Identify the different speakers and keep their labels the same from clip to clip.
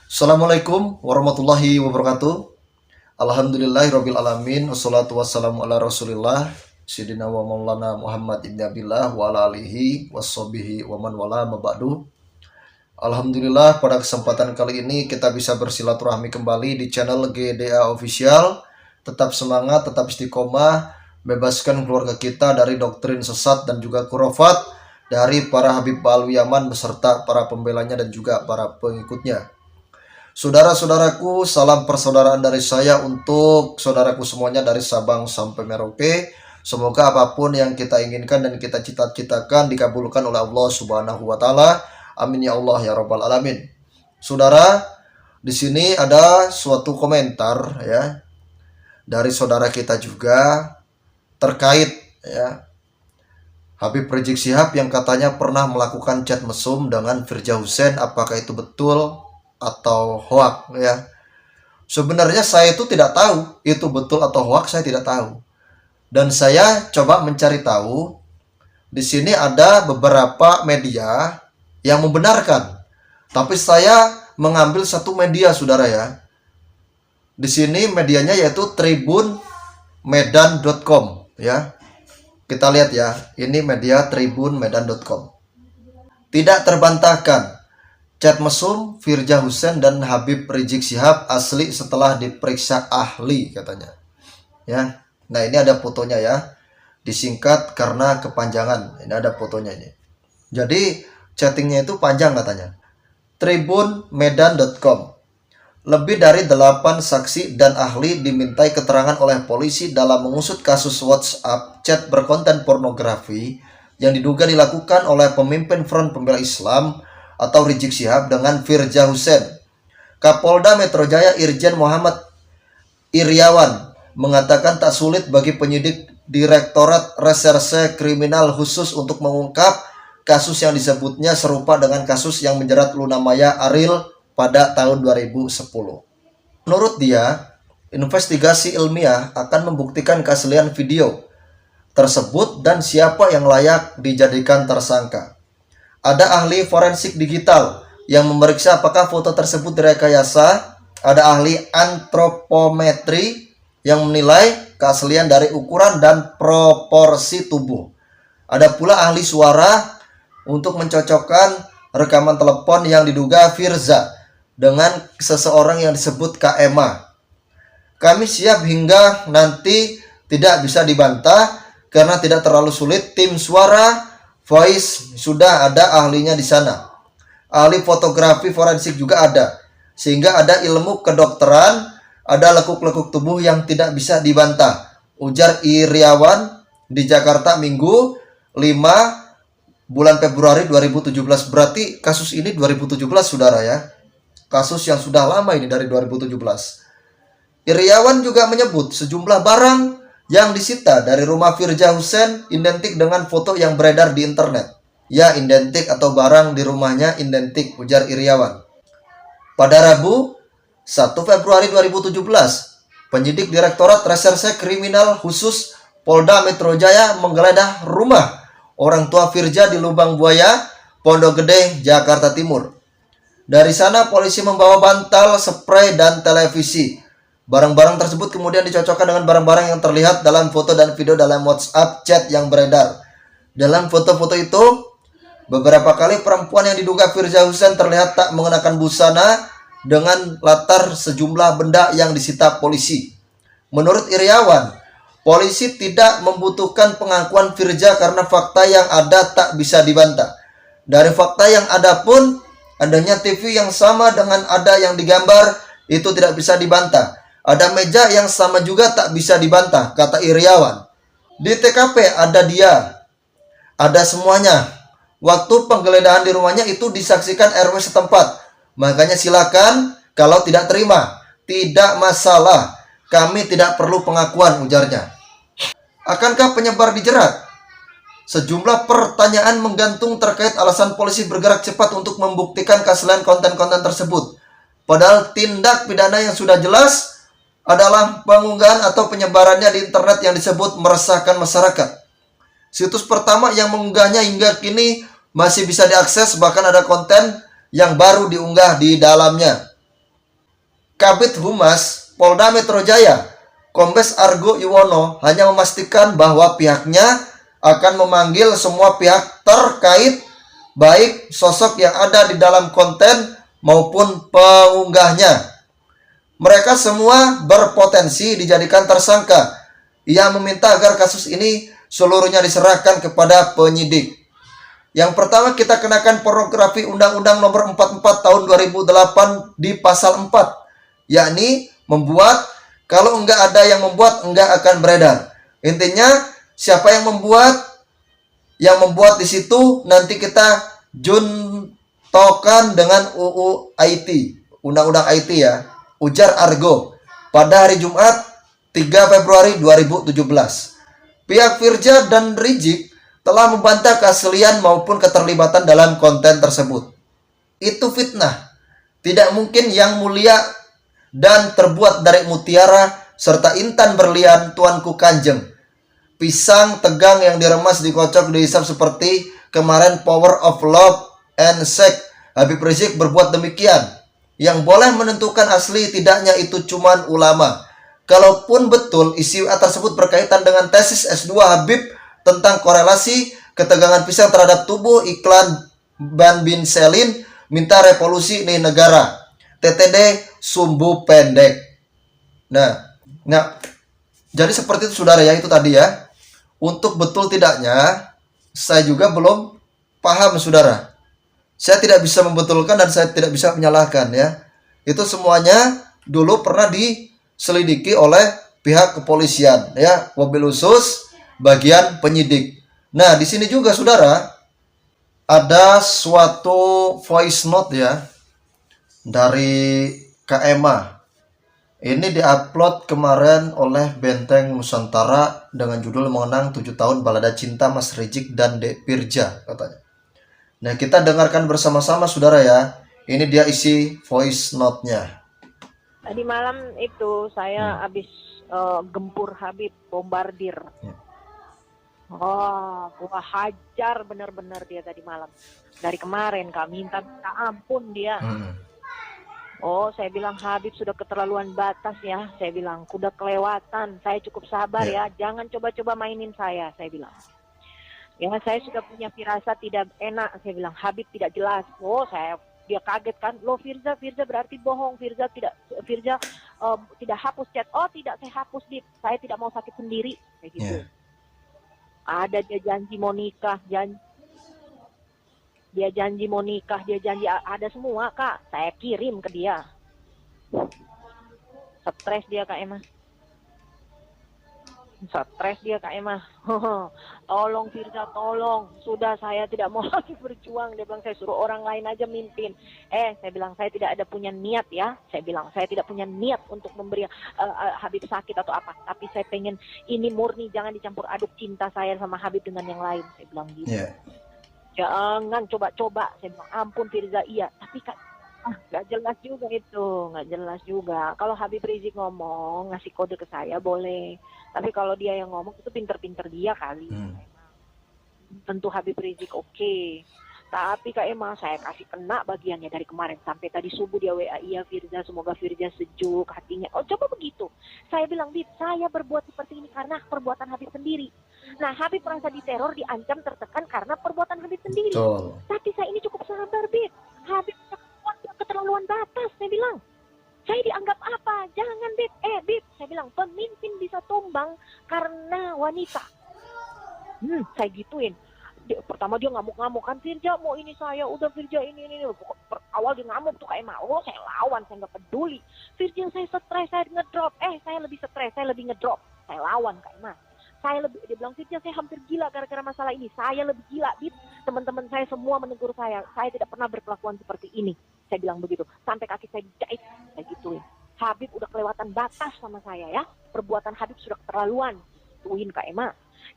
Speaker 1: Assalamualaikum warahmatullahi wabarakatuh. Alhamdulillahirabbil alamin wassalatu wassalamu ala Rasulillah Sayyidina wa Maulana Muhammad ibn Abdillah wa ala alihi washabihi wa man wala mabadu. Alhamdulillah pada kesempatan kali ini kita bisa bersilaturahmi kembali di channel GDA Official. Tetap semangat, tetap istiqomah, bebaskan keluarga kita dari doktrin sesat dan juga khurafat dari para Habib Alwi Yaman beserta para pembelanya dan juga para pengikutnya. Saudara-saudaraku, salam persaudaraan dari saya untuk saudaraku semuanya dari Sabang sampai Merauke. Semoga apapun yang kita inginkan dan kita cita-citakan dikabulkan oleh Allah Subhanahu wa taala. Amin ya Allah ya rabbal alamin. Saudara, di sini ada suatu komentar ya dari saudara kita juga terkait ya Habib Rizik Syihab yang katanya pernah melakukan chat mesum dengan Firza Hussein. Apakah itu betul atau hoak ya? Sebenarnya saya itu tidak tahu itu betul atau hoak, saya tidak tahu. Dan saya coba mencari tahu. Di sini ada beberapa media yang membenarkan. Tapi saya mengambil satu media, saudara ya. Di sini medianya yaitu tribunmedan.com ya. Kita lihat ya, ini media tribunmedan.com. Tidak terbantahkan, chat mesum Firza Hussein dan Habib Rizik Syihab asli setelah diperiksa ahli katanya. Ya. Nah, ini ada fotonya ya. Disingkat karena kepanjangan. Ini ada fotonya ini. Jadi chattingnya itu panjang katanya. Tribunmedan.com. Lebih dari 8 saksi dan ahli dimintai keterangan oleh polisi dalam mengusut kasus WhatsApp chat berkonten pornografi yang diduga dilakukan oleh pemimpin Front Pembela Islam atau Rizik Syihab dengan Firza Hussein. Kapolda Metro Jaya Irjen Muhammad Iryawan mengatakan tak sulit bagi penyidik Direktorat Reserse Kriminal Khusus untuk mengungkap kasus yang disebutnya serupa dengan kasus yang menjerat Luna Maya Ariel pada tahun 2010. Menurut dia, investigasi ilmiah akan membuktikan keaslian video tersebut dan siapa yang layak dijadikan tersangka. Ada ahli forensik digital yang memeriksa apakah foto tersebut direkayasa. Ada ahli antropometri yang menilai keaslian dari ukuran dan proporsi tubuh. Ada pula ahli suara untuk mencocokkan rekaman telepon yang diduga Firza dengan seseorang yang disebut KMA. Kami siap hingga nanti tidak bisa dibantah karena tidak terlalu sulit. Tim suara voice sudah ada ahlinya di sana. Ahli fotografi forensik juga ada. Sehingga ada ilmu kedokteran, ada lekuk-lekuk tubuh yang tidak bisa dibantah. Ujar Iryawan di Jakarta Minggu 5 bulan Februari 2017. Berarti kasus ini 2017, saudara ya. Kasus yang sudah lama ini, dari 2017. Iryawan juga menyebut sejumlah barang yang disita dari rumah Firza Hussein identik dengan foto yang beredar di internet. Ya, identik atau barang di rumahnya identik, ujar Iryawan. Pada Rabu 1 Februari 2017, penyidik Direktorat Reserse Kriminal Khusus Polda Metro Jaya menggeledah rumah orang tua Firza di Lubang Buaya, Pondok Gede, Jakarta Timur. Dari sana polisi membawa bantal, spray, dan televisi. Barang-barang tersebut kemudian dicocokkan dengan barang-barang yang terlihat dalam foto dan video dalam WhatsApp chat yang beredar. Dalam foto-foto itu, beberapa kali perempuan yang diduga Firza Hussein terlihat tak mengenakan busana dengan latar sejumlah benda yang disita polisi. Menurut Iryawan, polisi tidak membutuhkan pengakuan Firza karena fakta yang ada tak bisa dibantah. Dari fakta yang ada pun, adanya TV yang sama dengan ada yang digambar itu tidak bisa dibantah. Ada meja yang sama juga tak bisa dibantah, kata Iryawan. Di TKP ada dia, ada semuanya. Waktu penggeledahan di rumahnya itu disaksikan RW setempat. Makanya silakan kalau tidak terima. Tidak masalah. Kami tidak perlu pengakuan, ujarnya. Akankah penyebar dijerat? Sejumlah pertanyaan menggantung terkait alasan polisi bergerak cepat untuk membuktikan keaslian konten-konten tersebut. Padahal tindak pidana yang sudah jelas adalah pengunggahan atau penyebarannya di internet yang disebut meresahkan masyarakat. Situs pertama yang mengunggahnya hingga kini masih bisa diakses, bahkan ada konten yang baru diunggah di dalamnya. Kabid Humas Polda Metro Jaya, Kombes Argo Yuwono, hanya memastikan bahwa pihaknya akan memanggil semua pihak terkait, baik sosok yang ada di dalam konten maupun pengunggahnya. Mereka semua berpotensi dijadikan tersangka. Ia meminta agar kasus ini seluruhnya diserahkan kepada penyidik. Yang pertama, kita kenakan pornografi Undang-Undang Nomor 44 Tahun 2008 di pasal 4, yakni membuat. Kalau enggak ada yang membuat, enggak akan beredar. Intinya, siapa yang membuat di situ nanti kita juntokan dengan UU IT, Undang-Undang IT ya, ujar Argo pada hari Jumat 3 Februari 2017. Pihak Firja dan Rizik telah membantah keaslian maupun keterlibatan dalam konten tersebut. Itu fitnah. Tidak mungkin Yang Mulia dan terbuat dari mutiara serta intan berlian Tuanku Kanjeng. Pisang tegang yang diremas dikocok dihisap seperti kemarin Power of Love and Sex. Habib Rizik berbuat demikian. Yang boleh menentukan asli tidaknya itu cuman ulama. Kalaupun betul isi WA tersebut berkaitan dengan tesis S2 Habib tentang korelasi ketegangan pisang terhadap tubuh, iklan Ban Bin Selin minta revolusi nih negara. TTD sumbu pendek. Nah, jadi seperti itu saudara ya, itu tadi ya. Untuk betul tidaknya saya juga belum paham saudara. Saya tidak bisa membetulkan dan saya tidak bisa menyalahkan ya. Itu semuanya dulu pernah diselidiki oleh pihak kepolisian ya, mobil khusus bagian penyidik. Nah, di sini juga saudara ada suatu voice note ya dari KMA. Ini diupload kemarin oleh Benteng Nusantara dengan judul mengenang 7 tahun balada cinta Mas Rizik dan Dek Firja katanya. Nah, kita dengarkan bersama-sama saudara ya. Ini dia isi voice note-nya.
Speaker 2: Tadi malam itu saya habis gempur Habib, bombardir. Oh, gua hajar benar-benar dia tadi malam. Dari kemarin Kak, minta ampun dia. Oh, saya bilang Habib sudah keterlaluan batas ya. Saya bilang udah kelewatan. Saya cukup sabar ya. Jangan coba-coba mainin saya bilang. Ya, saya sudah punya firasat tidak enak. Saya bilang Habib tidak jelas. Oh, dia kaget kan. Loh, Firza berarti bohong. Firza tidak hapus chat. Oh, tidak, saya hapus Dip. Saya tidak mau sakit sendiri kayak gitu. Ada dia janji mau nikah, dia janji mau nikah, dia janji ada semua Kak. Saya kirim ke dia. Stres dia Kak Emma. Tolong Firza, tolong. Sudah, saya tidak mau lagi berjuang. Dia bilang saya suruh orang lain aja mimpin. Saya bilang saya tidak ada punya niat ya. Saya bilang saya tidak punya niat untuk memberi Habib sakit atau apa. Tapi saya pengen ini murni, jangan dicampur aduk cinta saya sama Habib dengan yang lain. Saya bilang gitu. Jangan coba-coba. Saya bilang ampun Firza, iya. Tapi Kak, nggak jelas juga itu, nggak jelas juga. Kalau Habib Rizik ngomong, ngasih kode ke saya boleh. Tapi kalau dia yang ngomong itu pinter-pinter dia kali. Tentu Habib Rizik oke. Tapi Kak Emma, saya kasih kena bagiannya dari kemarin. Sampai tadi subuh dia WA, iya Firza, semoga Firza sejuk hatinya. Oh, coba begitu. Saya bilang, Bib, saya berbuat seperti ini karena perbuatan Habib sendiri. Nah, Habib merasa diteror, diancam, tertekan karena perbuatan Habib sendiri. Tapi saya ini cukup sabar, Bib. Habib keterlaluan batas, saya bilang. Saya dianggap apa? Jangan, Bib. Bib, saya bilang, pemimpin bisa tumbang karena wanita. Saya gituin. Pertama dia ngamuk-ngamuk kan, Firja mau ini saya, udah Firja ini. Awal dia ngamuk tuh kayak mau, saya lawan, saya nggak peduli. Firja saya stres, saya ngedrop. Saya lebih stres, saya lebih ngedrop. Saya lawan kayak mah. Dia bilang Firja saya hampir gila gara-gara masalah ini. Saya lebih gila, Bib. Teman-teman saya semua menegur saya tidak pernah berkelakuan seperti ini. Saya bilang begitu. Sampai kaki saya dijahit, saya gituin. Habib udah kelewatan batas sama saya ya. Perbuatan Habib sudah keterlaluan. Gituin Kak Emma.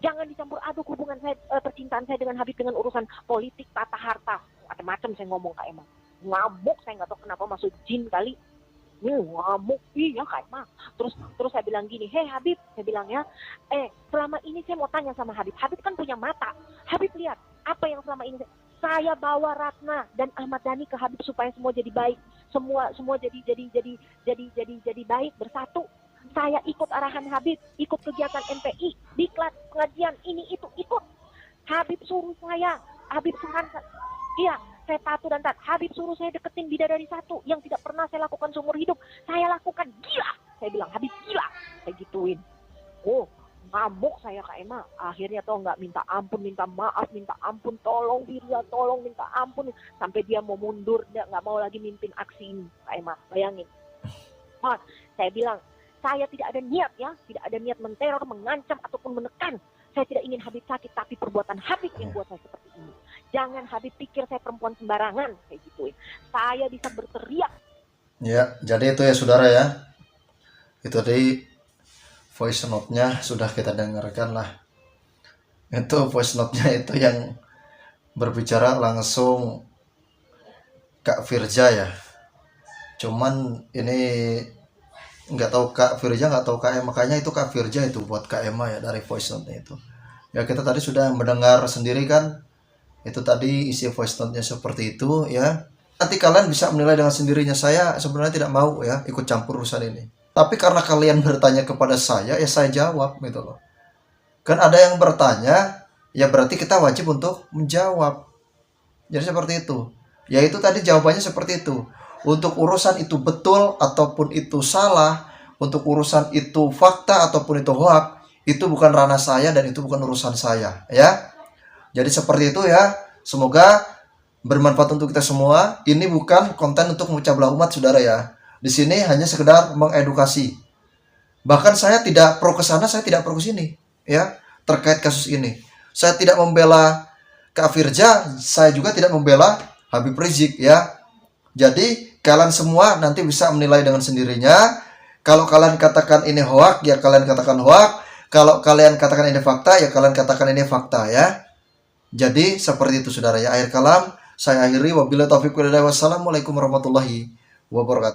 Speaker 2: Jangan dicampur aduk hubungan saya, percintaan saya dengan Habib dengan urusan politik, tata harta. Macam-macam saya ngomong Kak Emma. Ngamuk, saya nggak tahu kenapa masuk jin kali. Ngamuk, iya Kak Emma. Terus saya bilang gini, hei Habib, saya bilang ya, selama ini saya mau tanya sama Habib. Habib kan punya mata. Habib lihat, apa yang selama ini saya bawa Ratna dan Ahmad Dhani ke Habib supaya semua jadi baik. semua jadi baik, bersatu. Saya ikut arahan Habib, ikut kegiatan MPI, diklat, pengajian, ini itu ikut. Habib suruh saya, Habib sarankan, iya, saya patuh dan taat. Habib suruh saya deketin bidadari satu yang tidak pernah saya lakukan seumur hidup. Saya lakukan, gila. Saya bilang, Habib gila. Saya gituin. Oh, ngamuk saya Kak Emma. Akhirnya tuh nggak minta ampun, minta maaf, minta ampun, tolong Firza, tolong minta ampun. Sampai dia mau mundur, nggak mau lagi mimpin aksi ini, Kak Emma. Bayangin. Nah, saya bilang, saya tidak ada niat ya, tidak ada niat menteror, mengancam ataupun menekan. Saya tidak ingin Habib sakit, tapi perbuatan Habib yang buat saya seperti ini. Jangan Habib pikir saya perempuan sembarangan, kayak gituin. Saya bisa berteriak.
Speaker 1: Ya, jadi itu ya saudara ya. Itu tadi voice note-nya sudah kita dengarkan lah. Itu voice note-nya itu yang berbicara langsung Kak Firza ya. Cuman ini nggak tahu Kak Firza, nggak tahu Kak Emma, makanya itu Kak Firza itu buat Kak Emma ya dari voice note-nya itu. Ya kita tadi sudah mendengar sendiri kan. Itu tadi isi voice note-nya seperti itu ya. Nanti kalian bisa menilai dengan sendirinya. Saya sebenarnya tidak mau ya ikut campur urusan ini. Tapi karena kalian bertanya kepada saya, ya saya jawab gitu loh. Kan ada yang bertanya, ya berarti kita wajib untuk menjawab. Jadi seperti itu. Ya itu tadi jawabannya seperti itu. Untuk urusan itu betul ataupun itu salah, untuk urusan itu fakta ataupun itu hoax, itu bukan ranah saya dan itu bukan urusan saya ya. Jadi seperti itu ya. Semoga bermanfaat untuk kita semua. Ini bukan konten untuk memecah belah umat saudara ya. Di sini hanya sekedar mengedukasi. Bahkan saya tidak pro ke sana, saya tidak pro ke sini ya terkait kasus ini. Saya tidak membela Kak Firza, saya juga tidak membela Habib Rizik ya. Jadi kalian semua nanti bisa menilai dengan sendirinya. Kalau kalian katakan ini hoax, ya kalian katakan hoax. Kalau kalian katakan ini fakta, ya kalian katakan ini fakta ya. Jadi seperti itu saudara ya. Akhir kalam saya akhiri, wabillahi taufiq wal hidayah. Wassalamualaikum warahmatullahi wabarakatuh.